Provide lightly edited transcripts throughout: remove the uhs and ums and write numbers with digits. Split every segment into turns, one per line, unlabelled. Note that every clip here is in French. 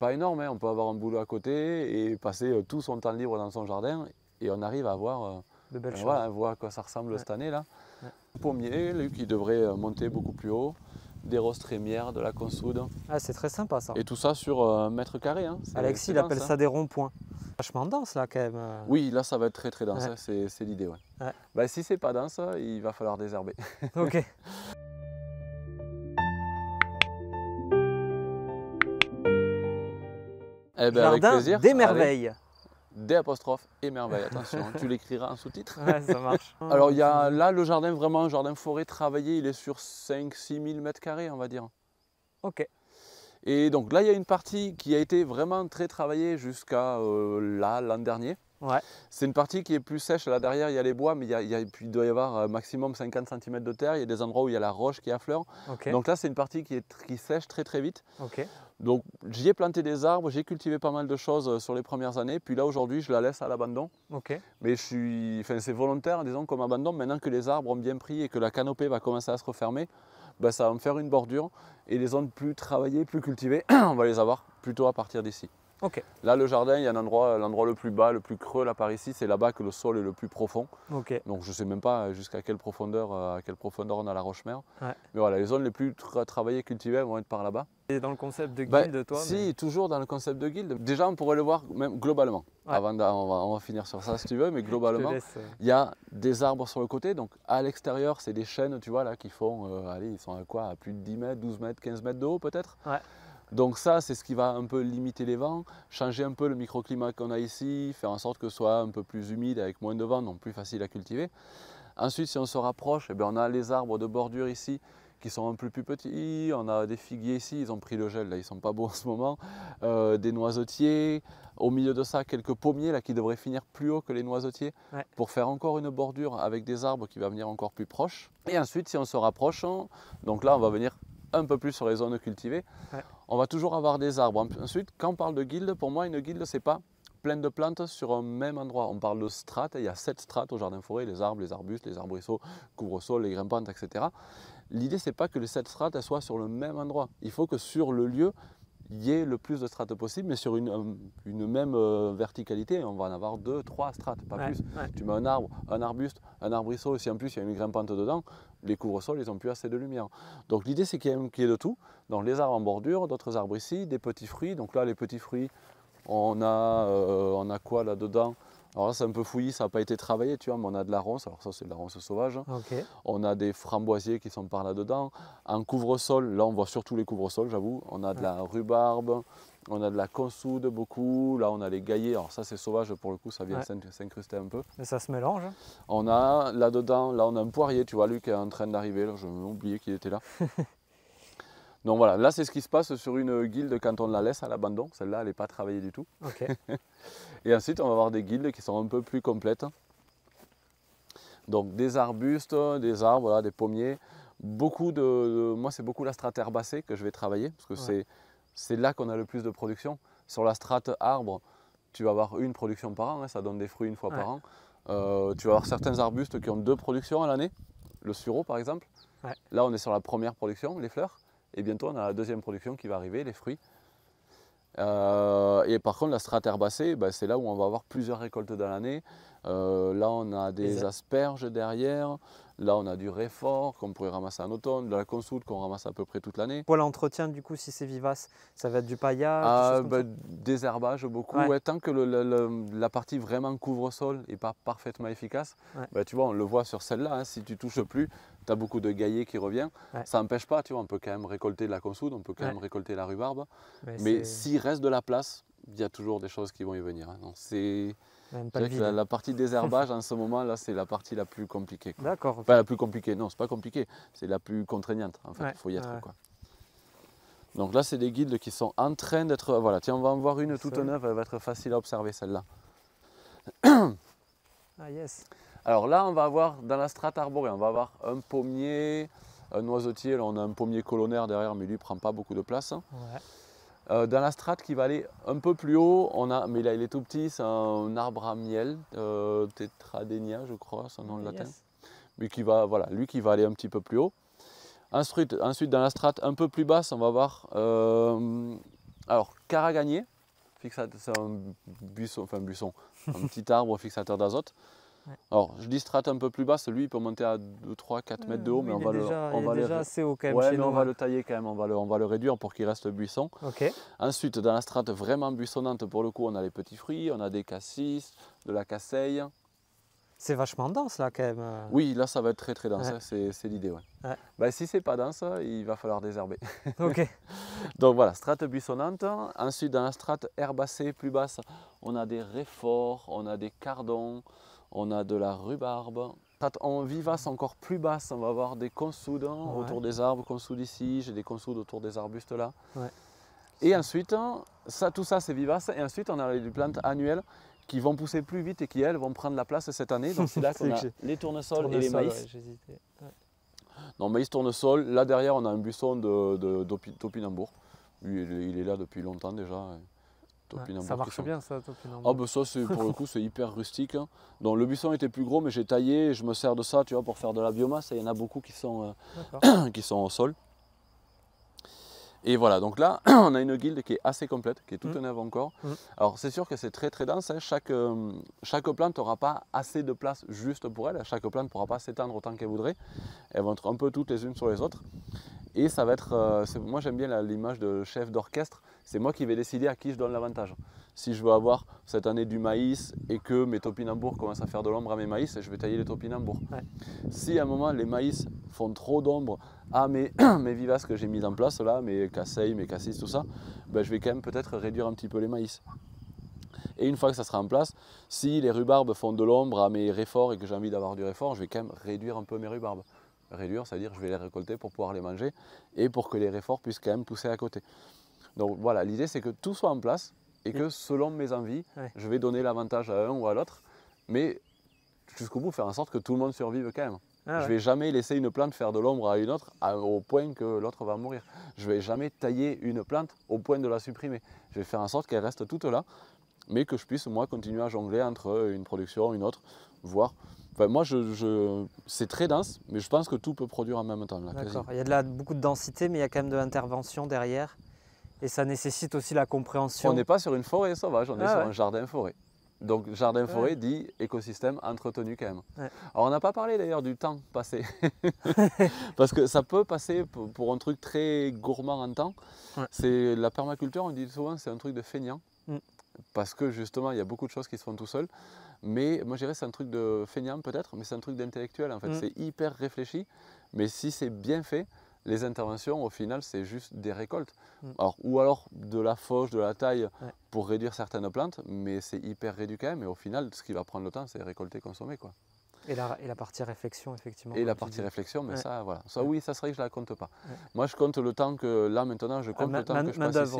pas énorme, hein. On peut avoir un boulot à côté et passer tout son temps libre dans son jardin et on arrive à avoir
De belles choses.
voilà, on voit à quoi ça ressemble cette année là.
Ouais.
Pommier, lui qui devrait monter beaucoup plus haut, des roses trémières, de la consoude.
Ah, c'est très sympa ça.
Et tout ça sur 1 m². Hein.
Alexis, il appelle ça des ronds-points. Vachement dense là quand même.
Oui, là ça va être très très dense,
Ouais.
hein. C'est l'idée. Ouais.
Ouais.
Bah, si c'est pas dense, il va falloir désherber.
Ok.
Eh ben, avec
Jardin
plaisir.
des
Allez,
merveilles.
D' émerveille, attention, tu l'écriras en sous-titre.
Ouais, ça marche.
Alors il y a là le jardin, vraiment un jardin forêt travaillé, il est sur 5-6 000 m², on va dire.
Ok.
Et donc là il y a une partie qui a été vraiment très travaillée jusqu'à là, l'an dernier.
Ouais.
C'est une partie qui est plus sèche, là derrière il y a les bois, mais il doit y avoir maximum 50 cm de terre, il y a des endroits où il y a la roche qui affleure.
Ok.
Donc là c'est une partie qui sèche très très vite.
Ok.
Donc j'y ai planté des arbres, j'ai cultivé pas mal de choses sur les premières années, puis là aujourd'hui je la laisse à l'abandon.
Ok.
Mais c'est volontaire, disons, comme abandon. Maintenant que les arbres ont bien pris et que la canopée va commencer à se refermer, ben, ça va me faire une bordure. Et les zones plus travaillées, plus cultivées, on va les avoir plutôt à partir d'ici.
Ok.
Là, le jardin, il y a l'endroit le plus bas, le plus creux, là par ici, c'est là-bas que le sol est le plus profond.
Ok.
Donc je ne sais même pas jusqu'à quelle profondeur on a la roche-mère.
Ouais.
Mais voilà, les zones les plus travaillées, cultivées, vont être par là-bas.
Et dans le concept de
Ben,
guilde, toi?
Si, toujours dans le concept de guilde. Déjà, on pourrait le voir même globalement.
Ouais.
On va finir sur ça si tu veux, mais globalement, il y a des arbres sur le côté. Donc à l'extérieur, c'est des chênes, tu vois, là, qui font, allez, ils sont à quoi? À plus de 10 mètres, 12 mètres, 15 mètres de haut peut-être.
Ouais.
Donc ça, c'est ce qui va un peu limiter les vents, changer un peu le microclimat qu'on a ici, faire en sorte que ce soit un peu plus humide avec moins de vent, donc plus facile à cultiver. Ensuite, si on se rapproche, eh bien, on a les arbres de bordure ici qui sont un peu plus petits. On a des figuiers ici, ils ont pris le gel, là, ils ne sont pas beaux en ce moment. Des noisetiers. Au milieu de ça, quelques pommiers là, qui devraient finir plus haut que les noisetiers,
Ouais.
pour faire encore une bordure avec des arbres qui va venir encore plus proche. Et ensuite, si on se rapproche, donc là, on va venir un peu plus sur les zones cultivées.
Ouais.
On va toujours avoir des arbres. Ensuite, quand on parle de guilde, pour moi, une guilde, c'est pas plein de plantes sur un même endroit. On parle de strates, il y a 7 strates au jardin forêt, les arbres, les arbustes, les arbrisseaux, couvre-sol, les grimpantes, etc. L'idée, c'est pas que les 7 strates elles soient sur le même endroit. Il faut que sur le lieu, il y ait le plus de strates possible, mais sur une même verticalité, on va en avoir 2, 3 strates, pas plus.
Ouais.
Tu mets un arbre, un arbuste, un arbrisseau, et si en plus il y a une grimpante dedans, les couvre-sols, ils n'ont plus assez de lumière. Donc l'idée, c'est qu'il y ait de tout. Donc les arbres en bordure, d'autres arbres ici, des petits fruits. Donc là, les petits fruits, on a quoi là-dedans? Alors là, c'est un peu fouillis, ça n'a pas été travaillé, tu vois, mais on a de la ronce. Alors ça, c'est de la ronce sauvage.
Ok.
On a des framboisiers qui sont par là-dedans. En couvre-sol, là, on voit surtout les couvre-sols, j'avoue. On a de la rhubarbe, on a de la consoude beaucoup. Là, on a les gaillets. Alors ça, c'est sauvage pour le coup, ça vient s'incruster un peu.
Mais ça se mélange.
On a là-dedans, là, on a un poirier, tu vois, lui qui est en train d'arriver. Là, je me oublié qu'il était là. Donc voilà, là c'est ce qui se passe sur une guilde quand on la laisse à l'abandon. Celle-là, elle n'est pas travaillée du tout.
Ok.
Et ensuite, on va avoir des guildes qui sont un peu plus complètes. Donc des arbustes, des arbres, voilà, des pommiers. Moi, c'est beaucoup la strate herbacée que je vais travailler parce que c'est là qu'on a le plus de production. Sur la strate arbre, tu vas avoir une production par an, hein, ça donne des fruits une fois par an. Tu vas avoir certains arbustes qui ont 2 productions à l'année. Le sureau, par exemple.
Ouais.
Là, on est sur la première production, les fleurs. Et bientôt, on a la 2e production qui va arriver, les fruits. Et par contre, la strate herbacée, c'est là où on va avoir plusieurs récoltes dans l'année. Là, on a des asperges derrière. Là, on a du réfort qu'on pourrait ramasser en automne, de la consoude qu'on ramasse à peu près toute l'année.
Pour l'entretien, du coup, si c'est vivace, ça va être du paillage,
des herbages beaucoup.
Ouais.
Ouais, tant que la partie vraiment couvre-sol n'est pas parfaitement efficace, tu vois, on le voit sur celle-là, hein, si tu touches plus, tu as beaucoup de gaillet qui revient. Ça n'empêche pas, tu vois, on peut quand même récolter de la consoude, on peut quand même récolter la rhubarbe. Mais s'il reste de la place, il y a toujours des choses qui vont y venir. Hein. C'est la partie désherbage en ce moment là, c'est la partie la plus compliquée.
D'accord.
Pas la plus compliquée, non, c'est pas compliqué, c'est la plus contraignante en fait, il faut y être quoi. Donc là, c'est des guildes qui sont en train d'être. Voilà, tiens, on va en voir une toute neuve, elle va être facile à observer celle-là.
Ah yes.
Alors là, on va avoir dans la strate arborée, on va avoir un pommier, un noisetier. Là, on a un pommier colonnaire derrière, mais lui ne prend pas beaucoup de place.
Ouais.
Dans la strate qui va aller un peu plus haut, mais là il est tout petit, c'est un arbre à miel, Tetradenia je crois, son nom latin, mais qui va, voilà, lui qui va aller un petit peu plus haut. Ensuite dans la strate un peu plus basse, on va avoir Alors, caragagnier, c'est un buisson, un petit arbre fixateur d'azote.
Ouais.
Alors, je dis strate un peu plus basse, lui il peut monter à 2, 3, 4 mètres de haut, mais on va
déjà assez haut quand même
ouais,
chez
mais
nous.
on va le tailler quand même, on va le réduire pour qu'il reste buisson.
Ok.
Ensuite, dans la strate vraiment buissonnante, pour le coup, on a les petits fruits, on a des cassis, de la casseille.
C'est vachement dense là quand même.
Oui, là ça va être très très dense,
Ouais.
hein, c'est l'idée. Ouais.
Ouais.
Bah, si c'est pas dense, il va falloir désherber.
Ok.
Donc voilà, strate buissonnante. Ensuite, dans la strate herbacée plus basse, on a des réforts, on a des cardons, on a de la rhubarbe. Strate en vivace encore plus basse, on va avoir des consoudes autour des arbres, consoudes ici, j'ai des consoudes autour des arbustes là.
Ouais.
Et ensuite, tout ça c'est vivace. Et ensuite, on a les plantes annuelles qui vont pousser plus vite et qui, elles, vont prendre la place cette année. Donc c'est là qu'on a les tournesols et les maïs.
Ouais, j'hésitais. Ouais.
Donc maïs, tournesol. Là derrière, on a un buisson de topinambour. Lui, il est là depuis longtemps déjà.
Ouais, ça marche bien ça, topinambour.
Ah ben ça, pour le coup, c'est hyper rustique. Hein. Donc le buisson était plus gros, mais j'ai taillé et je me sers de ça, tu vois, pour faire de la biomasse. Et il y en a beaucoup qui sont au sol. Et voilà, donc là, on a une guilde qui est assez complète, qui est toute neuve encore. Alors c'est sûr que c'est très très dense, hein. Chaque plante n'aura pas assez de place juste pour elle, chaque plante ne pourra pas s'étendre autant qu'elle voudrait. Elles vont être un peu toutes les unes sur les autres. Et ça va être, moi j'aime bien l'image de chef d'orchestre, c'est moi qui vais décider à qui je donne l'avantage. Si je veux avoir cette année du maïs et que mes topinambours commencent à faire de l'ombre à mes maïs, je vais tailler les topinambours. Ouais. Si à un moment les maïs font trop d'ombre à mes vivaces que j'ai mises en place, là, mes casseilles, mes cassis, tout ça, ben je vais quand même peut-être réduire un petit peu les maïs. Et une fois que ça sera en place, si les rhubarbes font de l'ombre à mes réforts et que j'ai envie d'avoir du réfort, je vais quand même réduire un peu mes rhubarbes. Réduire, c'est-à-dire que je vais les récolter pour pouvoir les manger et pour que les réforts puissent quand même pousser à côté. Donc voilà, l'idée c'est que tout soit en place et que selon mes envies, je vais donner l'avantage à un ou à l'autre, mais jusqu'au bout faire en sorte que tout le monde survive quand même. Je ne vais jamais laisser une plante faire de l'ombre à une autre au point que l'autre va mourir. Je ne vais jamais tailler une plante au point de la supprimer. Je vais faire en sorte qu'elle reste toute là, mais que je puisse moi continuer à jongler entre une production, une autre, voire... Enfin, moi, c'est très dense, mais je pense que tout peut produire en même temps.
D'accord, il y a de beaucoup de densité, mais il y a quand même de l'intervention derrière. Et ça nécessite aussi la compréhension.
On n'est pas sur une forêt sauvage, on est sur un jardin-forêt. Donc jardin-forêt dit écosystème entretenu quand même. Ouais. Alors on n'a pas parlé d'ailleurs du temps passé. Parce que ça peut passer pour un truc très gourmand en temps. Ouais. C'est la permaculture, on dit souvent c'est un truc de feignant. Parce que justement il y a beaucoup de choses qui se font tout seul. Mais moi je dirais c'est un truc de feignant peut-être, mais c'est un truc d'intellectuel en fait. C'est hyper réfléchi, mais si c'est bien fait, les interventions au final c'est juste des récoltes. Ou alors de la fauche, de la taille pour réduire certaines plantes, mais c'est hyper réduit quand même. Et au final ce qui va prendre le temps c'est récolter, consommer quoi.
Et la partie réflexion effectivement.
Et la partie réflexion, mais ça voilà. Ça oui, ça serait que je la compte pas. Moi je compte le temps que là maintenant je compte le temps que je passe ici.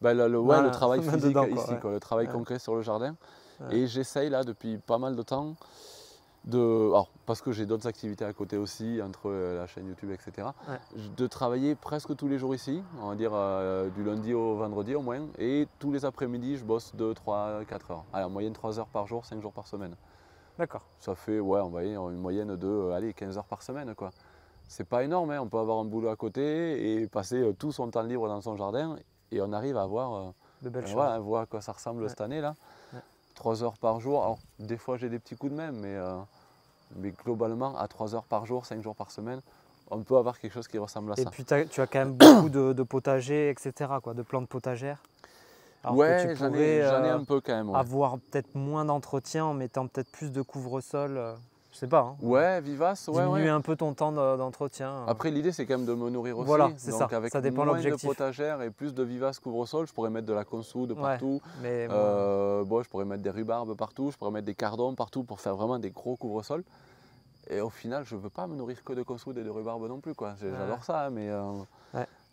Ben, le travail physique dedans, ici, quoi, le travail concret sur le jardin. Et j'essaye là depuis pas mal de temps parce que j'ai d'autres activités à côté aussi, entre la chaîne YouTube, etc., de travailler presque tous les jours ici, on va dire du lundi au vendredi au moins, et tous les après-midi je bosse 2, 3, 4 heures. Allez, en moyenne 3 heures par jour, 5 jours par semaine.
D'accord.
Ça fait, on va dire une moyenne de 15 heures par semaine, quoi. C'est pas énorme, hein. On peut avoir un boulot à côté et passer tout son temps libre dans son jardin, et on arrive à avoir
de belles choses.
Voilà, voir à quoi ça ressemble cette année là. 3 heures par jour, alors des fois j'ai des petits coups de main, mais globalement à 3 heures par jour, 5 jours par semaine, on peut avoir quelque chose qui ressemble à ça.
Et puis tu as quand même beaucoup de potagers, etc., quoi, de plantes potagères. Alors
ouais, j'en ai un peu quand même.
Avoir peut-être moins d'entretien en mettant peut-être plus de couvre-sol, je sais pas. Hein.
Ouais, vivace,
diminuer un peu ton temps d'entretien.
Après l'idée c'est quand même de me nourrir aussi.
Voilà, c'est
donc
ça.
Avec
ça dépend de l'objectif.
Moins de potagère et plus de vivace couvre-sol, je pourrais mettre de la consoude partout.
Mais
je pourrais mettre des rhubarbes partout, je pourrais mettre des cardons partout pour faire vraiment des gros couvre-sol. Et au final, je ne veux pas me nourrir que de consoude et de rhubarbe non plus, quoi. J'adore ça, hein, mais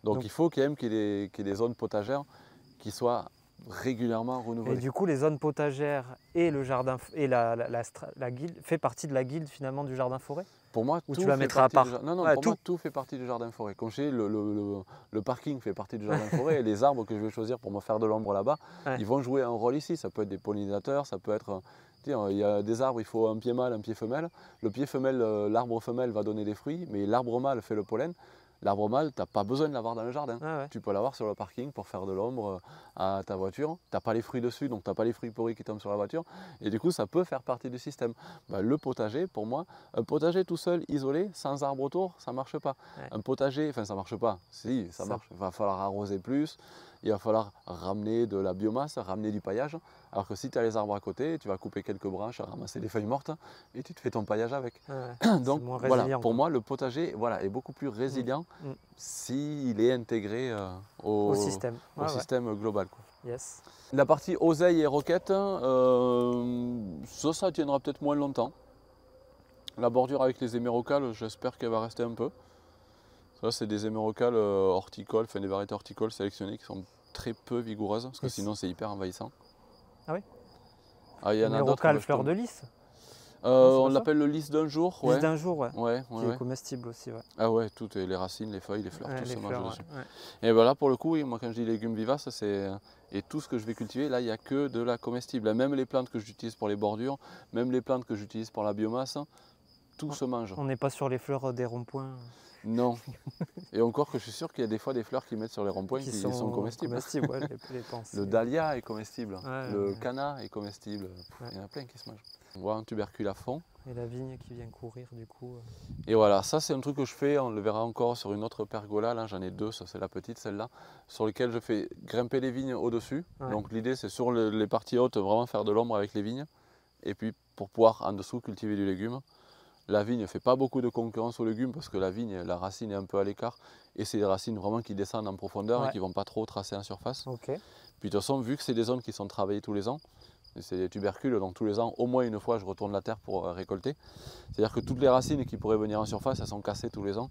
donc il faut quand même qu'il y ait des zones potagères qui soient régulièrement renouvelées.
Et du coup, les zones potagères et le jardin et la guilde fait partie de la guilde finalement du jardin forêt.
Pour moi,
ou tu la mettras à part.
Non, pour moi, tout fait partie du jardin forêt. Comme je dis, le parking fait partie du jardin forêt et les arbres que je vais choisir pour me faire de l'ombre là-bas, ils vont jouer un rôle ici. Ça peut être des pollinisateurs, ça peut être... Il y a des arbres, il faut un pied mâle, un pied femelle. Le pied femelle, l'arbre femelle va donner des fruits, mais l'arbre mâle fait le pollen. L'arbre mâle, tu n'as pas besoin de l'avoir dans le jardin.
Ah ouais.
Tu peux l'avoir sur le parking pour faire de l'ombre à ta voiture. Tu n'as pas les fruits dessus, donc tu n'as pas les fruits pourris qui tombent sur la voiture. Et du coup, ça peut faire partie du système. Bah, le potager, pour moi, un potager tout seul, isolé, sans arbre autour, ça ne marche pas.
Ouais.
Un potager, enfin ça ne marche pas. Si, ça marche. Il va falloir arroser plus. Il va falloir ramener de la biomasse, ramener du paillage. Alors que si tu as les arbres à côté, tu vas couper quelques branches, ramasser des feuilles mortes et tu te fais ton paillage avec.
Ouais.
Donc
moins
voilà,
résilient,
pour
quoi.
moi, le potager est beaucoup plus résilient
Mm.
s'il est intégré
Au système.
au
Ouais, ouais.
système global, quoi.
Yes.
La partie oseille et roquette, ça tiendra peut-être moins longtemps. La bordure avec les hémérocales, j'espère qu'elle va rester un peu. Ça, c'est des hémérocales horticoles, enfin des variétés horticoles sélectionnées qui sont très peu vigoureuses, parce que
Yes.
sinon c'est hyper envahissant.
Ah oui.
Ah, il y en a d'autres.
Hémérocale, fleur de lys.
On
pas ça
l'appelle le lys d'un jour.
Lys d'un jour, ouais.
Ouais,
Qui est comestible aussi, ouais.
Ah ouais, toutes les racines, les feuilles, les fleurs,
Ouais,
tout
les
se mange
fleurs,
dessus.
ouais.
Et voilà, pour le coup, oui, moi quand je dis légumes vivaces, c'est et tout ce que je vais cultiver, là, il n'y a que de la comestible. Même les plantes que j'utilise pour les bordures, même les plantes que j'utilise pour la biomasse, tout se mange.
On n'est pas sur les fleurs des ronds-points
Non. Et encore que je suis sûr qu'il y a des fois des fleurs qui mettent sur les ronds-points qui sont comestibles.
Ouais, les pensées.
Le dahlia est comestible,
Ouais,
le
ouais.
canna est comestible. Il y en a plein qui se mangent. On voit un tubercule à fond.
Et la vigne qui vient courir, du coup.
Et voilà, ça c'est un truc que je fais, on le verra encore sur une autre pergola, là j'en ai deux, ça c'est la petite, celle-là, sur lesquelles je fais grimper les vignes au-dessus.
Ouais.
Donc l'idée c'est sur les parties hautes, vraiment faire de l'ombre avec les vignes. Et puis pour pouvoir en dessous cultiver du légume. La vigne ne fait pas beaucoup de concurrence aux légumes parce que la vigne, la racine est un peu à l'écart. Et c'est des racines vraiment qui descendent en profondeur et qui ne vont pas trop tracer en surface.
Ok.
Puis de toute façon, vu que c'est des zones qui sont travaillées tous les ans, c'est des tubercules, donc tous les ans, au moins une fois, je retourne la terre pour récolter. C'est-à-dire que toutes les racines qui pourraient venir en surface, elles sont cassées tous les ans.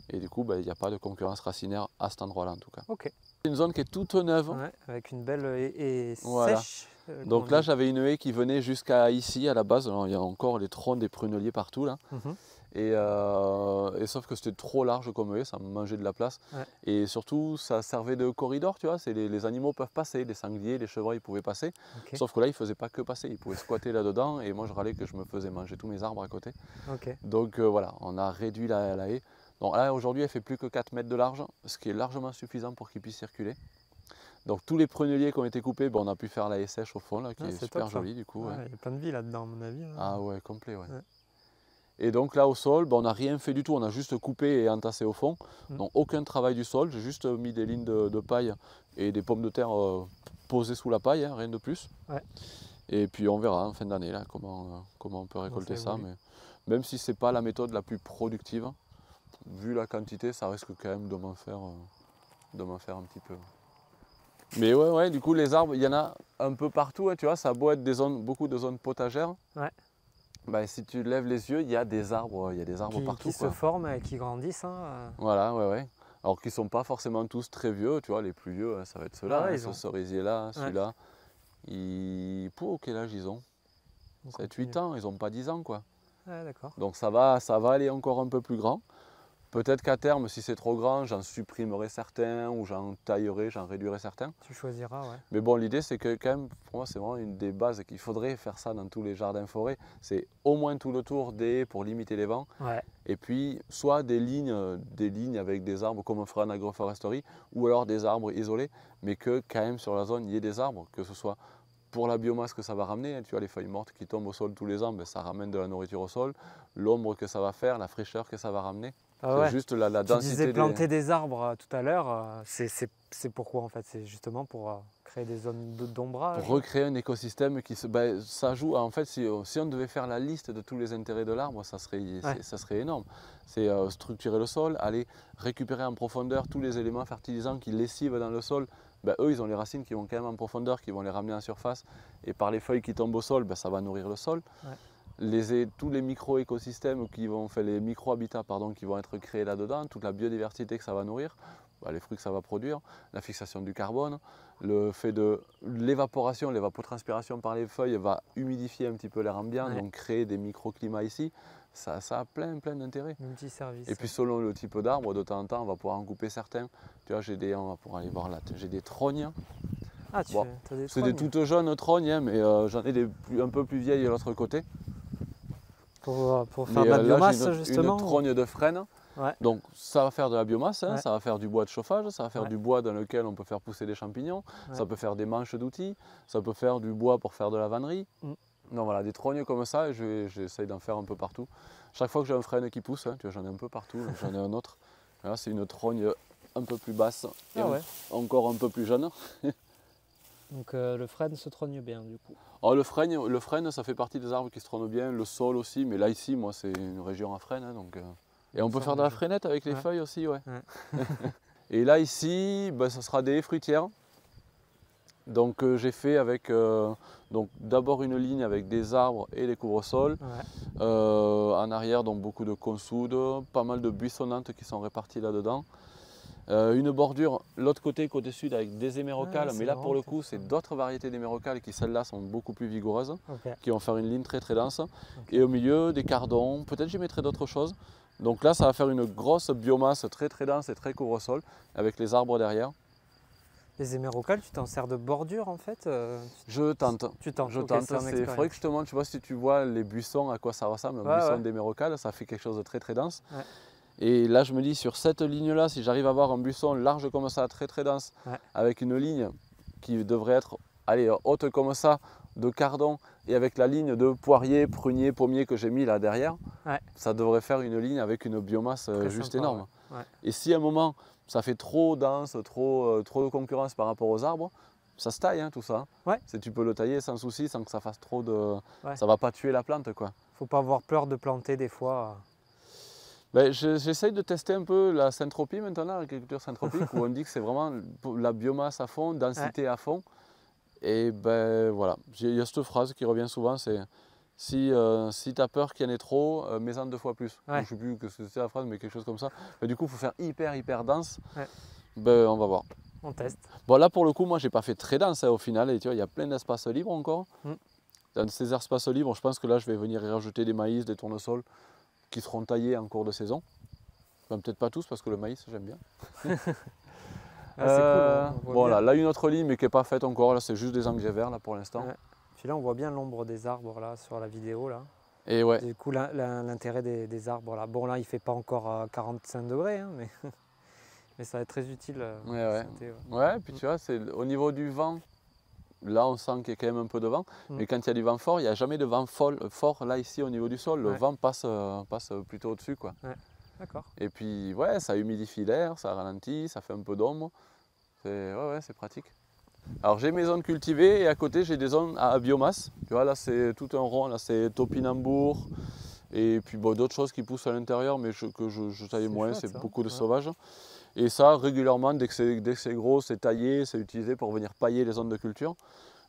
Et du coup, il n'y a pas de concurrence racinaire à cet endroit-là en tout cas.
Ok.
C'est une zone qui est toute neuve.
Ouais, avec une belle haie
Voilà.
sèche.
Donc là, j'avais une haie qui venait jusqu'à ici à la base. Alors, il y a encore les troncs des pruneliers partout là. Et sauf que c'était trop large comme haie, ça mangeait de la place.
Ouais.
Et surtout, ça servait de corridor, tu vois. Les animaux peuvent passer, les sangliers, les chevreuils pouvaient passer.
Okay.
Sauf que là, ils ne faisaient pas que passer, ils pouvaient squatter là-dedans. Et moi, je râlais que je me faisais manger tous mes arbres à côté.
Okay.
Donc voilà, on a réduit la haie. Donc là, aujourd'hui, elle fait plus que 4 mètres de large, ce qui est largement suffisant pour qu'ils puissent circuler. Donc tous les pruneliers qui ont été coupés, on a pu faire la haie sèche au fond, là, qui est super
top,
jolie du coup.
Ouais, il y a plein de vie là-dedans, à mon avis. Là.
Ah ouais, complet, ouais. Et donc là au sol, on n'a rien fait du tout, on a juste coupé et entassé au fond. Donc aucun travail du sol, j'ai juste mis des lignes de paille et des pommes de terre posées sous la paille, rien de plus.
Ouais.
Et puis on verra en fin d'année là comment on peut récolter ça. Mais même si ce n'est pas la méthode la plus productive, vu la quantité, ça risque quand même de m'en faire un petit peu. Mais ouais, du coup les arbres, il y en a un peu partout, tu vois, ça a beau être beaucoup de zones potagères.
Ouais.
Si tu lèves les yeux, il y a des arbres, partout.
Qui se forment et qui grandissent. Hein.
Voilà, ouais. Alors qu'ils ne sont pas forcément tous très vieux, tu vois, les plus vieux, ça va être ceux-là, ce cerisier-là, celui-là. Quel âge ils ont? 7-8 ans, ils n'ont pas 10 ans, quoi.
Ouais, d'accord.
Donc ça va aller encore un peu plus grand. Peut-être qu'à terme, si c'est trop grand, j'en supprimerai certains ou j'en taillerai, j'en réduirai certains.
Tu choisiras, ouais.
Mais bon, l'idée, c'est que quand même, pour moi, c'est vraiment une des bases qu'il faudrait faire ça dans tous les jardins forêts. C'est au moins tout le tour des haies pour limiter les vents.
Ouais.
Et puis, soit des lignes avec des arbres comme on fera en agroforesterie, ou alors des arbres isolés, mais que quand même sur la zone, il y ait des arbres, que ce soit pour la biomasse que ça va ramener. Tu vois, les feuilles mortes qui tombent au sol tous les ans, ça ramène de la nourriture au sol. L'ombre que ça va faire, la fraîcheur que ça va ramener. C'est juste la densité.
Tu disais planter des arbres tout à l'heure, c'est pourquoi en fait? C'est justement pour créer des zones d'ombrage?
Pour recréer un écosystème qui ça joue. En fait, si on devait faire la liste de tous les intérêts de l'arbre, ça serait énorme. C'est structurer le sol, aller récupérer en profondeur tous les éléments fertilisants qui lessivent dans le sol. Eux, ils ont les racines qui vont quand même en profondeur, qui vont les ramener en surface. Et par les feuilles qui tombent au sol, ça va nourrir le sol. Ouais. Tous les micro-écosystèmes, les micro-habitats qui vont être créés là-dedans, toute la biodiversité que ça va nourrir, les fruits que ça va produire, la fixation du carbone, le fait de l'évaporation, l'évapotranspiration par les feuilles va humidifier un petit peu l'air ambiant, donc créer des microclimats ici. Ça a plein d'intérêts.
Multiservice.
Et puis selon le type d'arbre, de temps en temps, on va pouvoir en couper certains. Tu vois, on va pouvoir aller voir là, j'ai des trognes.
Ah, tu as des trognes.
C'est des toutes jeunes trognes, mais j'en ai un peu plus vieilles de l'autre côté.
Pour faire de la biomasse, justement.
Une trogne de frêne.
Ouais.
Donc ça va faire de la biomasse, hein,
Ouais.
ça va faire du bois de chauffage, ça va faire
Ouais.
du bois dans lequel on peut faire pousser des champignons,
Ouais.
ça peut faire des manches d'outils, ça peut faire du bois pour faire de la vannerie.
Mm.
Donc voilà, des trognes comme ça, et j'essaye d'en faire un peu partout. Chaque fois que j'ai un frêne qui pousse, hein, tu vois, j'en ai un peu partout, j'en ai un autre. Là, c'est une trogne un peu plus basse et
Ah ouais.
encore un peu plus jeune.
Donc le frêne se trogne bien du coup.
Oh, le frêne, ça fait partie des arbres qui se trognent bien, le saule aussi, mais là ici, moi, c'est une région à frêne, hein, donc, et on peut faire de la freinette avec les
Ouais.
feuilles aussi, ouais.
Ouais.
Et là ici, ben, ça sera des haies fruitières. Donc j'ai fait avec donc d'abord une ligne avec des arbres et des couvre-sols.
Ouais.
En arrière, donc beaucoup de consoudes, pas mal de buissonnantes qui sont réparties là-dedans. Une bordure, l'autre côté, côté sud, avec des hémérocales,
c'est
mais là
marrant,
pour le
ça.
coup, c'est d'autres variétés d'hémérocales qui, celles-là, sont beaucoup plus vigoureuses,
Ok.
qui vont faire une ligne très très dense. Et au milieu, des cardons, peut-être j'y mettrai d'autres choses. Donc là, ça va faire une grosse biomasse très très dense et très couvre-sol, avec les arbres derrière.
Les hémérocales, tu t'en sers de bordure en fait
Je tente.
Tu tentes.
Je
Ok,
tente.
c'est en
Il faudrait que
expérience.
je te montre, tu vois, si tu vois les buissons, à quoi ça ressemble, un
Ouais,
buisson
ouais.
d'hémérocale, ça fait quelque chose de très très dense.
Ouais.
Et là, je me dis, sur cette ligne-là, si j'arrive à avoir un buisson large comme ça, très très dense,
Ouais.
avec une ligne qui devrait être, allez, haute comme ça, de cardon, et avec la ligne de poirier, prunier, pommier que j'ai mis là derrière,
Ouais.
ça devrait faire une ligne avec une biomasse
Très
juste
sympa,
énorme.
ouais. Ouais.
Et si à un moment, ça fait trop dense, trop de concurrence par rapport aux arbres, ça se taille, hein, tout ça.
Ouais.
Tu peux le tailler sans souci, sans que ça fasse trop de...
Ouais.
Ça va pas tuer la plante, quoi.
Faut pas avoir peur de planter des fois.
Ben, j'essaye de tester un peu la syntropie maintenant, l'agriculture syntropique, où on dit que c'est vraiment la biomasse à fond, densité à fond. Et ben voilà, il y a cette phrase qui revient souvent, c'est si tu as peur qu'il y en ait trop, mets-en 2 fois plus.
Ouais.
Je ne sais plus que c'est la phrase, mais quelque chose comme ça. Ben, du coup, il faut faire hyper dense.
Ouais.
Ben, on va voir.
On teste.
Bon, là pour le coup, moi j'ai pas fait très dense hein, au final, et tu vois, il y a plein d'espaces libres encore.
Mm.
Dans ces espaces libres, je pense que là je vais venir y rajouter des maïs, des tournesols qui seront taillés en cours de saison. Ben, peut-être pas tous parce que le maïs j'aime bien.
Ah, c'est cool. On voit
Bon
bien.
là une autre ligne mais qui n'est pas faite encore, là c'est juste des engrais verts là pour l'instant.
Ouais. Puis là on voit bien l'ombre des arbres là sur la vidéo là.
Et ouais.
Du coup l'intérêt des arbres là. Bon là il fait pas encore 45 degrés hein, mais, mais ça va être très utile.
Ouais.
Santé,
Ouais, puis tu vois, c'est au niveau du vent, là on sent qu'il y a quand même un peu de vent, mais quand il y a du vent fort, il n'y a jamais de vent fort là ici au niveau du sol, le vent passe plutôt au-dessus quoi.
Ouais. D'accord.
Et puis ouais, ça humidifie l'air, ça ralentit, ça fait un peu d'ombre, c'est pratique. Alors j'ai mes zones cultivées et à côté j'ai des zones à biomasse, tu vois là c'est tout un rond, là c'est topinambour et puis bon, d'autres choses qui poussent à l'intérieur mais que je taille moins,
chouette,
c'est
ça.
beaucoup de sauvage. Et ça, régulièrement, dès que c'est gros, c'est taillé, c'est utilisé pour venir pailler les zones de culture.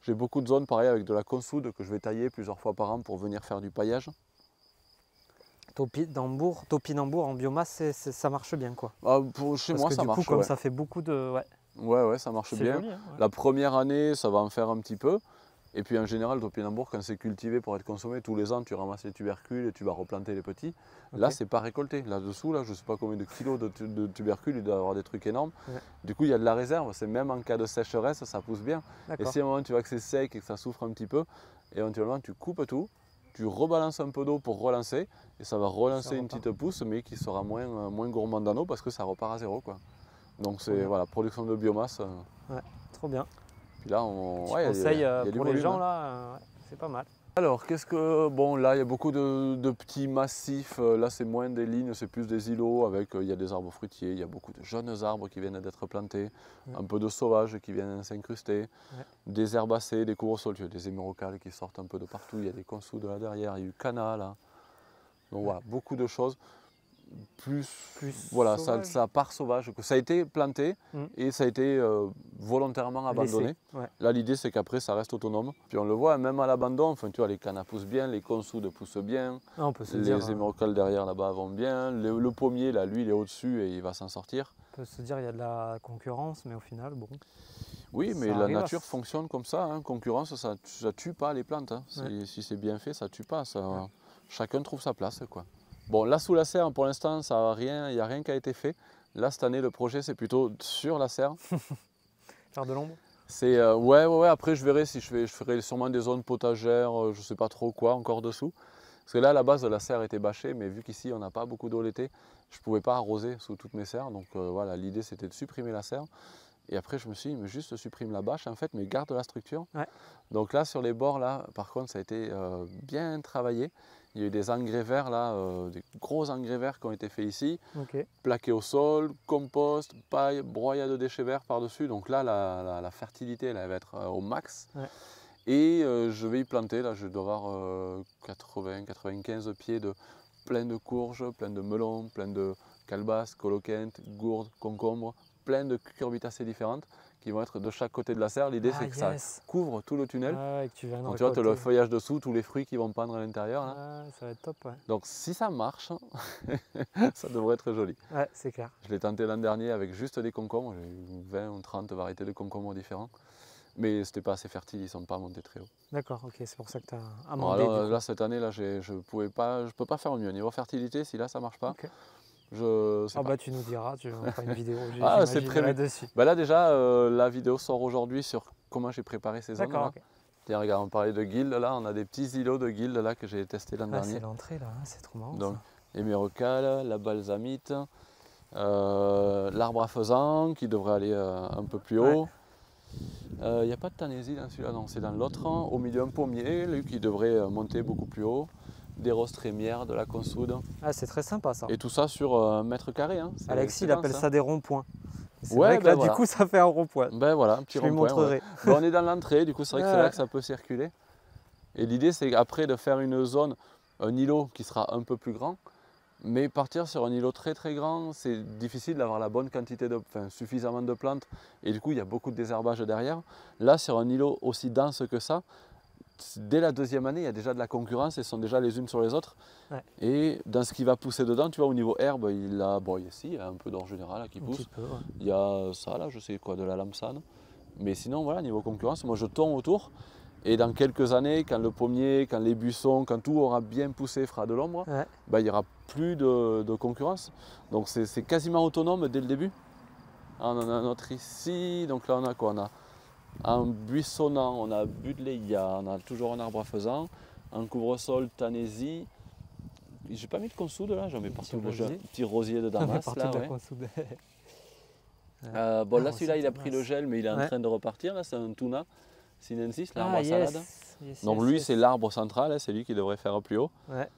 J'ai beaucoup de zones pareil avec de la consoude que je vais tailler plusieurs fois par an pour venir faire du paillage.
Topinambour en biomasse, ça marche bien quoi.
Ah, chez
Parce
moi,
que
ça
du
marche.
coup, comme
Ouais.
ça fait beaucoup de.
Ouais, ça marche
C'est
bien.
joli, hein, ouais.
La première année, ça va en faire un petit peu. Et puis en général, le topinambour, quand c'est cultivé pour être consommé, tous les ans, tu ramasses les tubercules et tu vas replanter les petits.
Ok.
Là, c'est pas récolté. Là-dessous, là, je ne sais pas combien de kilos de tubercules, il doit y avoir des trucs énormes.
Ouais.
Du coup, il y a de la réserve. C'est même en cas de sécheresse, ça pousse bien. Et
D'accord.
si à un moment tu vois que c'est sec et que ça souffre un petit peu, éventuellement tu coupes tout, tu rebalances un peu d'eau pour relancer, et ça va relancer une petite pousse, mais qui sera moins gourmande en eau parce que ça repart à zéro, quoi. Donc c'est
bien.
voilà, production de biomasse.
Trop bien.
Puis là,
Petit
il y a
conseil
du
pour les
volume,
gens
hein.
là, c'est pas mal.
Alors, bon, là, il y a beaucoup de petits massifs. Là, c'est moins des lignes, c'est plus des îlots avec, il y a des arbres fruitiers, il y a beaucoup de jeunes arbres qui viennent d'être plantés, un peu de sauvages qui viennent s'incruster, des herbacées, des couvre-sols, des hémérocales qui sortent un peu de partout, il y a des consoudes là derrière, il y a eu canal là. Donc voilà, beaucoup de choses. Plus voilà, ça part sauvage. Ça a été planté et ça a été volontairement abandonné.
Ouais.
Là, l'idée, c'est qu'après, ça reste autonome. Puis on le voit, même à l'abandon, enfin, tu vois, les cannes poussent bien, les consoudes poussent bien,
On peut se dire,
les hémérocales derrière là-bas vont bien, le pommier, là, lui, il est au-dessus et il va s'en sortir.
il y a de la concurrence, mais au final, bon.
Oui, mais
Ça
la
arrive à
nature fonctionne comme ça. Hein. Concurrence, ça tue pas les plantes. Hein. Si c'est bien fait, ça tue pas. Chacun trouve sa place, quoi. Bon, là sous la serre, pour l'instant, il n'y a rien qui a été fait. Là, cette année, le projet, c'est plutôt sur la serre.
Faire de l'ombre.
C'est ouais. Après, je verrai si je ferai sûrement des zones potagères, je ne sais pas trop quoi encore dessous. Parce que là, à la base, la serre était bâchée, mais vu qu'ici, on n'a pas beaucoup d'eau l'été, je ne pouvais pas arroser sous toutes mes serres. Donc voilà, l'idée, c'était de supprimer la serre. Et après, je me suis dit, mais juste supprime la bâche, en fait, mais garde la structure.
Ouais.
Donc là, sur les bords, là, par contre, ça a été bien travaillé. Il y a eu des engrais verts, là, des gros engrais verts qui ont été faits ici,
Ok.
plaqués au sol, compost, paille, broyade de déchets verts par-dessus. Donc là, la fertilité, elle va être au max.
Ouais.
Et je vais y planter, là, je dois avoir 80-95 pieds de plein de courges, plein de melons, plein de calebasses, coloquintes, gourdes, concombres, plein de cucurbitacées différentes qui vont être de chaque côté de la serre. L'idée, c'est que
yes.
ça couvre tout le tunnel.
Ah, et que tu viens de
Donc tu vois, tu as le
récolter.
feuillage dessous, tous les fruits qui vont pendre à l'intérieur. Là.
Ah, ça va être top, ouais.
Donc si ça marche, ça devrait être joli.
Ouais, c'est clair.
Je l'ai tenté l'an dernier avec juste des concombres, j'ai eu 20 ou 30 variétés de concombres différents. Mais c'était pas assez fertile, ils ne sont pas montés très haut.
D'accord, ok, c'est pour ça que tu as
Bon,
amendé.
alors, là, cette année, là, je peux pas faire mieux. Niveau fertilité, si là ça marche pas,
Ok.
je sais
Ah
pas.
bah tu nous diras, on fera une vidéo,
Ah, c'est
j'imagine,
prévu.
là-dessus.
Bah là déjà, la vidéo sort aujourd'hui sur comment j'ai préparé ces zones.
D'accord,
Là.
ok.
Tiens, regarde, on parlait de guilde là, on a des petits îlots de guilde là que j'ai testé l'an
Ah,
dernier.
c'est l'entrée là, c'est trop marrant
Donc,
ça.
hémérocale, la balsamite, l'arbre à faisan qui devrait aller un peu plus haut. Il n'y a pas de tanésie dans celui-là, non, c'est dans l'autre. Au milieu, un pommier, lui qui devrait monter beaucoup plus haut. Des roses trémières, de la consoude.
Ah, c'est très sympa ça.
Et tout ça sur 1 m². Hein.
Alexis, il
dense,
appelle
hein.
ça des ronds-points. C'est
Ouais,
vrai que
ben
là,
voilà.
du coup, ça fait un rond-point.
Ben voilà, un petit
Je lui
rond-point.
montrerai.
Ouais. Ben, on est dans l'entrée, du coup, c'est vrai que c'est là que ça peut circuler. Et l'idée, c'est après de faire une zone, un îlot qui sera un peu plus grand. Mais partir sur un îlot très très grand, c'est difficile d'avoir la bonne quantité suffisamment de plantes. Et du coup, il y a beaucoup de désherbage derrière. Là, sur un îlot aussi dense que ça, dès la deuxième année, il y a déjà de la concurrence, elles sont déjà les unes sur les autres.
Ouais.
Et dans ce qui va pousser dedans, tu vois, au niveau herbe, il y a un peu d'or général là, qui
Un
pousse.
petit peu, ouais.
Il y a ça là, je sais quoi, de la lamsane. Mais sinon, voilà, niveau concurrence, moi je tourne autour. Et dans quelques années, quand le pommier, quand les buissons, quand tout aura bien poussé, fera de l'ombre,
Ouais.
ben, il n'y aura plus de concurrence. Donc c'est quasiment autonome dès le début. Ah, on en a un autre ici. Donc là, on a quoi? On a un buissonnant, on a Buddleia, on a toujours un arbre à faisan, un couvre-sol Tanésie. J'ai pas mis de consoude là, j'en mets partout. J'ai un petit rosier de Damas là. Ouais. Bon, là, celui-là, il a pris le gel, mais il est en train de repartir. Là, c'est un Tuna sinensis, l'arbre à salade. Donc lui, c'est l'arbre central, hein, c'est lui qui devrait faire plus haut.
Ouais.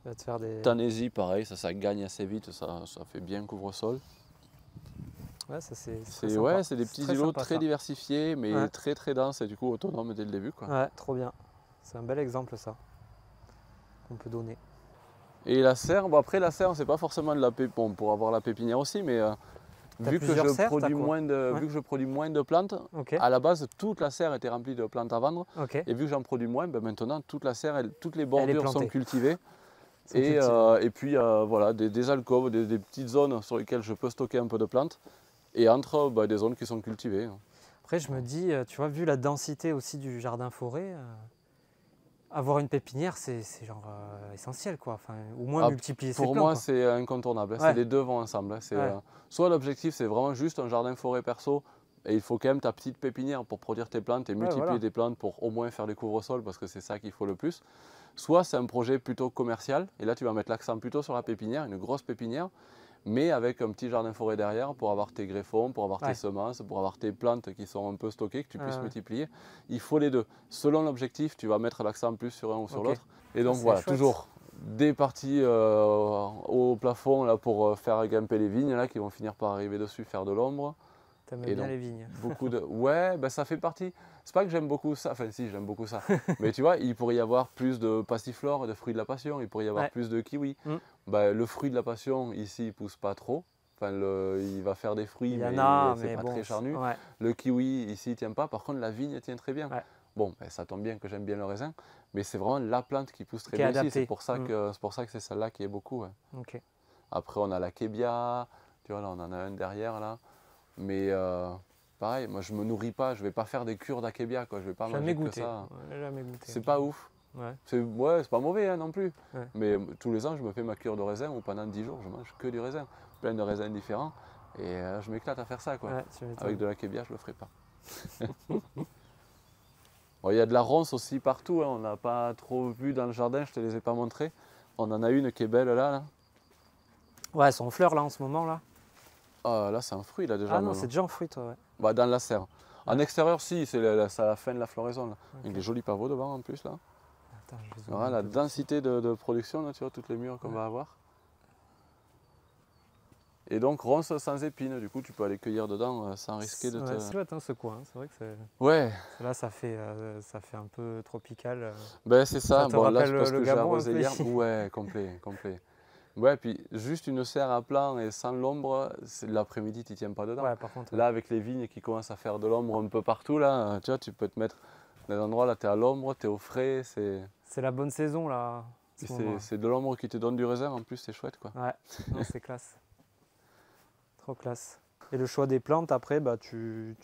Va te faire des...
Tanésie, pareil, ça gagne assez vite, ça fait bien couvre-sol.
Ouais, ça c'est
c'est des petits îlots très diversifiés, mais très très denses et du coup autonomes dès le début. Quoi.
Ouais, trop bien. C'est un bel exemple ça, qu'on peut donner.
Et la serre, bon, après la serre, c'est pas forcément de la pépinière, bon, pour avoir la pépinière aussi, mais vu que je produis moins de plantes, à la base toute la serre était remplie de plantes à vendre. Et vu que j'en produis moins, ben maintenant toute la serre, toutes les bordures sont cultivées. Et puis voilà, des alcôves, des petites zones sur lesquelles je peux stocker un peu de plantes. Et entre des zones qui sont cultivées.
Après je me dis, tu vois, vu la densité aussi du jardin-forêt, avoir une pépinière c'est genre essentiel quoi, enfin, au moins multiplier ses plants.
Pour moi c'est incontournable, c'est les deux vont ensemble. Soit l'objectif c'est vraiment juste un jardin-forêt perso et il faut quand même ta petite pépinière pour produire tes plantes et multiplier des plantes pour au moins faire des couvre-sols parce que c'est ça qu'il faut le plus. Soit c'est un projet plutôt commercial et là tu vas mettre l'accent plutôt sur la pépinière, une grosse pépinière, mais avec un petit jardin-forêt derrière pour avoir tes greffons, pour avoir tes semences, pour avoir tes plantes qui sont un peu stockées, que tu puisses multiplier. Il faut les deux. Selon l'objectif, tu vas mettre l'accent plus sur un ou sur l'autre. Et donc voilà, toujours des parties au plafond là, pour faire grimper les vignes là, qui vont finir par arriver dessus, faire de l'ombre.
T'aimes bien les vignes.
Ouais, ben ça fait partie. C'est pas que j'aime beaucoup ça, enfin si, j'aime beaucoup ça. Mais tu vois, il pourrait y avoir plus de passiflore, de fruits de la passion, il pourrait y avoir plus de kiwi. Ben, le fruit de la passion, ici, il pousse pas trop. Enfin, il va faire des fruits, mais c'est pas très charnu. Le kiwi, ici, il tient pas. Par contre, la vigne tient très bien. Bon, ben, ça tombe bien que j'aime bien le raisin, mais c'est vraiment la plante qui pousse très bien ici. C'est pour ça que c'est celle-là qui est beaucoup. Après, on a la kébia, tu vois, là, on en a un derrière, là. Mais pareil, moi je me nourris pas, je vais pas faire des cures d'acébia, quoi. Je vais pas manger que ça.
Jamais goûté.
C'est pas ouf. C'est pas mauvais hein, non plus. Mais tous les ans je me fais ma cure de raisin où pendant 10 jours je mange que du raisin. Plein de raisins différents. Et je m'éclate à faire ça quoi. Avec de l'acébia je le ferai pas. Bon, il y a de la ronce aussi partout, hein. On n'a pas trop vu dans le jardin, je ne te les ai pas montrées. On en a une qui est belle là.
Ouais, elles sont en fleurs là en ce moment là.
Ah, là c'est un fruit là déjà.
Ah non, c'est déjà en fruit toi, ouais.
Bah, dans la serre. En
Ouais.
extérieur, si, c'est la fin de la floraison. Là.
Ok.
Avec des jolis pavots devant en plus là.
Attends, je vais
Tu verras
zoomer un
la
peu dessus.
densité de production là, tu vois, toutes les murs qu'on
Ouais.
va avoir. Et donc ronce sans épines, du coup tu peux aller cueillir dedans sans risquer de te...
Ouais, c'est chouette hein, ce coin, hein. C'est vrai que c'est...
Ouais,
Là ça fait un peu tropical.
ben c'est ça.
Ça te
Bon là
rappelle
c'est parce
le
que j'ai
Gabon un
arrosé
peu
hier.
ici.
Ouais, complet, complet. Ouais, puis juste une serre à plat et sans l'ombre, l'après-midi tu tiens pas dedans.
Ouais, par contre.
Là avec les vignes qui commencent à faire de l'ombre un peu partout là, tu vois, tu peux te mettre dans des endroits là, tu es à l'ombre, tu es au frais,
C'est la bonne saison là. Ce moment-là.
c'est de l'ombre qui te donne du raisin en plus, c'est chouette quoi.
Ouais, non, c'est classe. Trop classe. Et le choix des plantes, après, bah, tu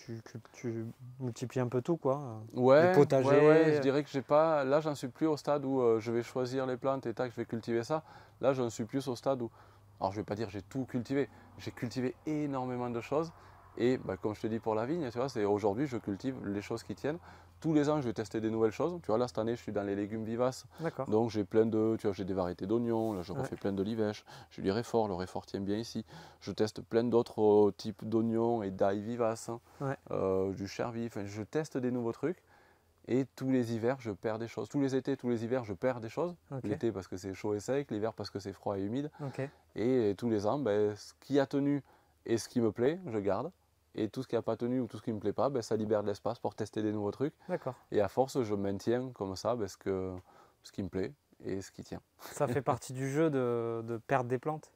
multiplies un peu tout, quoi.
Ouais,
Les potagers.
ouais, je dirais que j'ai pas. Là, j'en suis plus au stade où je vais choisir les plantes et tac, je vais cultiver ça. Là, j'en suis plus au stade où. Alors, je vais pas dire j'ai tout cultivé. J'ai cultivé énormément de choses. Et bah, comme je te dis pour la vigne, tu vois, c'est aujourd'hui, je cultive les choses qui tiennent. Tous les ans, je vais tester des nouvelles choses. Tu vois, là, cette année, je suis dans les légumes vivaces.
D'accord.
Donc, j'ai plein de. Tu vois, j'ai des variétés d'oignons. Là, je
Ouais.
refais plein d'olivèches. J'ai du réfort. Le réfort tient bien ici. Je teste plein d'autres types d'oignons et d'ail vivaces.
Ouais.
Du chervif. Enfin, je teste des nouveaux trucs. Et tous les hivers, je perds des choses. Tous les étés, tous les hivers, je perds des choses.
Ok.
L'été parce que c'est chaud et sec, l'hiver parce que c'est froid et humide.
Ok.
Et tous les ans, ben, ce qui a tenu et ce qui me plaît, je garde. Et tout ce qui n'a pas tenu ou tout ce qui ne me plaît pas, ben, ça libère de l'espace pour tester des nouveaux trucs.
D'accord.
Et à force, je maintiens comme ça ben, ce qui me plaît et ce qui tient.
Ça fait partie du jeu de perdre des plantes.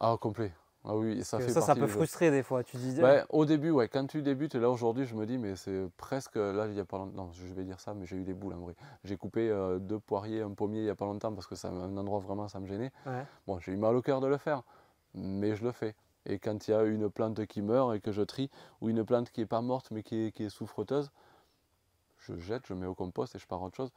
Ah, complet. Ah oui, ça fait
Ça
partie
peut
du jeu.
frustrer des fois. Tu dis.
Ben, au début, ouais, quand tu débutes, là aujourd'hui, je me dis, mais c'est presque. Là, il y a pas longtemps. Non, je vais dire ça, mais j'ai eu des boules en vrai. J'ai coupé 2 poiriers, un pommier il n'y a pas longtemps parce que c'est un endroit vraiment, ça me gênait.
Ouais.
Bon, j'ai eu mal au cœur de le faire, mais je le fais. Et quand il y a une plante qui meurt et que je trie, ou une plante qui n'est pas morte mais qui est souffreteuse, je jette, je mets au compost et je pars à autre chose.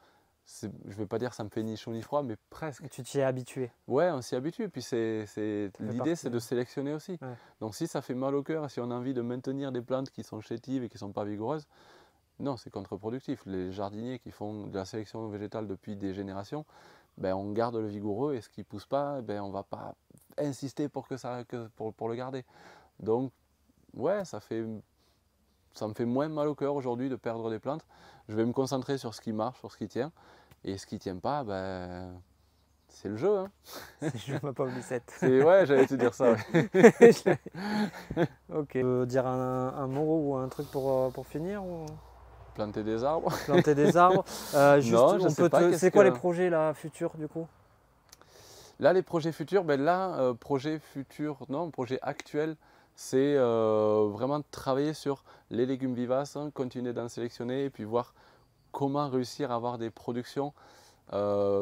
Je ne vais pas dire que ça me fait ni chaud ni froid, mais presque.
Et tu t'y es habitué.
Ouais, on s'y habitue. Puis l'idée, c'est de
partie.
sélectionner aussi.
Ouais.
Donc si ça fait mal au cœur, si on a envie de maintenir des plantes qui sont chétives et qui ne sont pas vigoureuses, non, c'est contre-productif. Les jardiniers qui font de la sélection végétale depuis des générations, ben, on garde le vigoureux et ce qui ne pousse pas, ben, on ne va pas insister pour le garder. Donc, ouais, ça me fait moins mal au cœur aujourd'hui de perdre des plantes. Je vais me concentrer sur ce qui marche, sur ce qui tient. Et ce qui ne tient pas, ben, c'est le jeu. Hein.
Je ne m'as pas oublié cette.
Ouais, j'allais te dire ça. Ouais.
Ok. Tu veux dire un mot ou un truc pour finir ou...
Planter des arbres.
Planter des arbres. Juste,
Non, je sais pas,
c'est quoi les projets là, futurs du coup?
Là, les projets futurs, ben là, projet futur, non, projet actuel, c'est vraiment travailler sur les légumes vivaces, hein, continuer d'en sélectionner et puis voir comment réussir à avoir des productions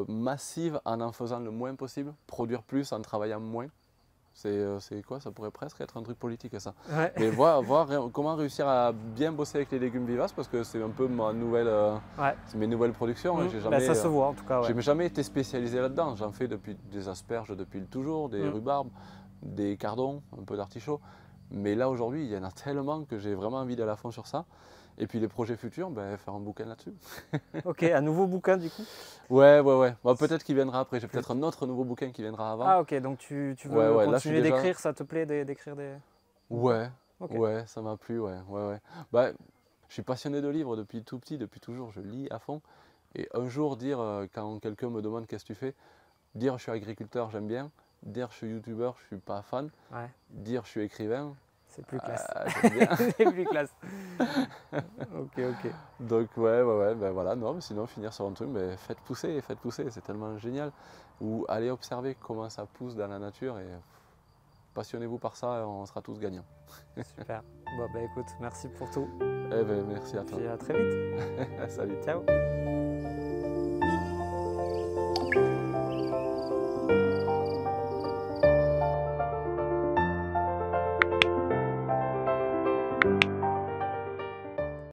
massives en faisant le moins possible, produire plus en travaillant moins. C'est quoi? Ça pourrait presque être un truc politique ça.
Ouais.
Mais voir comment réussir à bien bosser avec les légumes vivaces parce que c'est un peu ma nouvelle,
Ouais.
c'est mes nouvelles productions. Hein. J'ai
Bah,
jamais,
ça se voit en tout cas. Ouais.
j'ai jamais été spécialisé là-dedans. J'en fais depuis des asperges depuis toujours, des rhubarbes, des cardons, un peu d'artichaut. Mais là aujourd'hui, il y en a tellement que j'ai vraiment envie d'aller à fond sur ça. Et puis les projets futurs, ben, faire un bouquin là-dessus.
Ok, un nouveau bouquin du coup?
Ouais. Bah, peut-être qu'il viendra après. J'ai peut-être un autre nouveau bouquin qui viendra avant.
Ah ok, donc tu veux
Ouais, là,
continuer
déjà...
d'écrire, ça te plaît d'écrire des...
Ouais,
Okay.
ouais, ça m'a plu, ouais. Bah, je suis passionné de livres depuis tout petit, depuis toujours, je lis à fond. Et un jour dire, quand quelqu'un me demande qu'est-ce que tu fais, dire je suis agriculteur, j'aime bien. Dire je suis youtubeur, je suis pas fan.
Ouais.
Dire je suis écrivain,
C'est plus classe.
j'aime bien.
C'est plus classe. Ok.
Donc ben voilà, non, mais sinon finir sur un truc, ben, faites pousser, c'est tellement génial. Ou allez observer comment ça pousse dans la nature et passionnez-vous par ça, on sera tous gagnants.
Super. Bon bah écoute, merci pour tout.
Eh ben merci à toi.
Puis à très vite.
Salut.
Ciao.